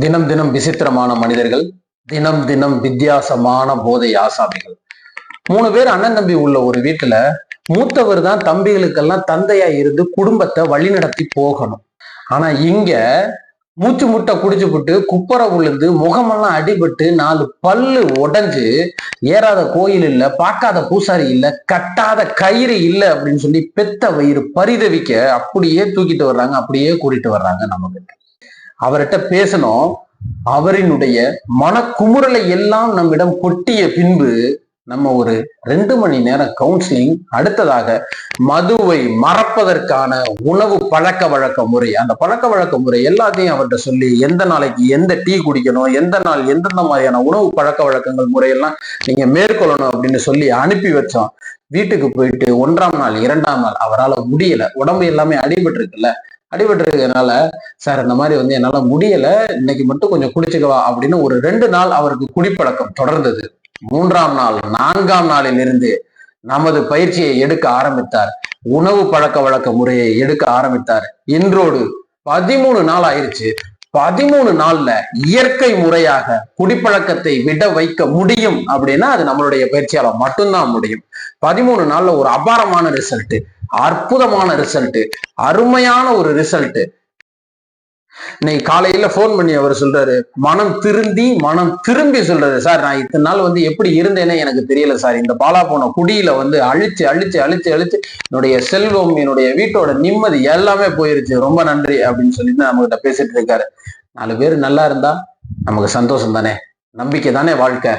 தினம் தினம் விசித்திரமான மனிதர்கள், தினம் தினம் வித்தியாசமான போதை ஆசாமிகள். 3 பேர் அண்ணன் தம்பி உள்ள ஒரு வீட்டுல மூத்தவர் தான் தம்பிகளுக்கெல்லாம் தந்தையா இருந்து குடும்பத்தை வழிநடத்தி போகணும். ஆனா இங்க மூச்சு முட்டை குடிச்சுப்புட்டு குப்பரை விழுந்து முகமெல்லாம் அடிபட்டு 4 பல்லு உடைஞ்சு ஏறாத கோயில் இல்ல, பார்க்காத பூசாரி இல்ல, கட்டாத கயிறு இல்ல அப்படின்னு சொல்லி பெத்த வயிறு பரிதவிக்க அப்படியே தூக்கிட்டு வர்றாங்க, அப்படியே கூட்டிட்டு வர்றாங்க நமக்கு. அவர்கிட்ட பேசணும். அவரினுடைய மனக்குமுறலை எல்லாம் நம்மிடம் கொட்டிய பின்பு நம்ம ஒரு 2 மணி நேரம் கவுன்சிலிங், அடுத்ததாக மதுவை மறப்பதற்கான உணவு பழக்க வழக்க முறை, அந்த பழக்க வழக்க முறை எல்லாத்தையும் அவர்கிட்ட சொல்லி எந்த நாளைக்கு எந்த டீ குடிக்கணும், எந்த நாள் எந்தெந்த மாதிரியான உணவு பழக்க வழக்கங்கள் முறையெல்லாம் நீங்க மேற்கொள்ளணும் அப்படின்னு சொல்லி அனுப்பி வச்சோம். வீட்டுக்கு போயிட்டு 1ஆம் நாள் 2ஆம் நாள் அவரால் முடியல, உடம்பு எல்லாமே அடிபட்டு இருக்குல்ல, அடிபட்டிருக்கிறதுனால சார் இந்த மாதிரி என்னால முடியல, இன்னைக்கு மட்டும் கொஞ்சம் குடிச்சுக்கவா அப்படின்னு ஒரு 2 நாள் அவருக்கு குடிப்பழக்கம் தொடர்ந்தது. 3ஆம் நாள் 4ஆம் நாளில் இருந்து நமது பயிற்சியை எடுக்க ஆரம்பித்தார். உணவு பழக்க வழக்க முறையை எடுக்க ஆரம்பித்தார். இன்றோடு 13 நாள் ஆயிடுச்சு. 13 நாள்ல இயற்கை முறையாக குடிப்பழக்கத்தை விட வைக்க முடியும் அப்படின்னா அது நம்மளுடைய பயிற்சியால மட்டும்தான் முடியும். 13 நாள்ல ஒரு அபாரமான ரிசல்ட், அற்புதமான ரிசல்ட், அருமையான ஒரு ரிசல்ட். இன்னைக்கு காலையில போன் பண்ணி அவர் சொல்றாரு, மனம் திரும்பி சொல்றாரு, சார் நான் இத்தனை நாள் எப்படி இருந்தேனே எனக்கு தெரியல சார், இந்த பாலா போன குடியில அழிச்சு அழிச்சு அழிச்சு அழிச்சு என்னுடைய செல்வம், என்னுடைய வீட்டோட நிம்மதி எல்லாமே போயிருச்சு, ரொம்ப நன்றி அப்படின்னு சொல்லிட்டு நம்ம கிட்ட பேசிட்டு இருக்காரு. 4 பேர் நல்லா இருந்தா நமக்கு சந்தோஷம் தானே, நம்பிக்கை தானே வாழ்க்கை.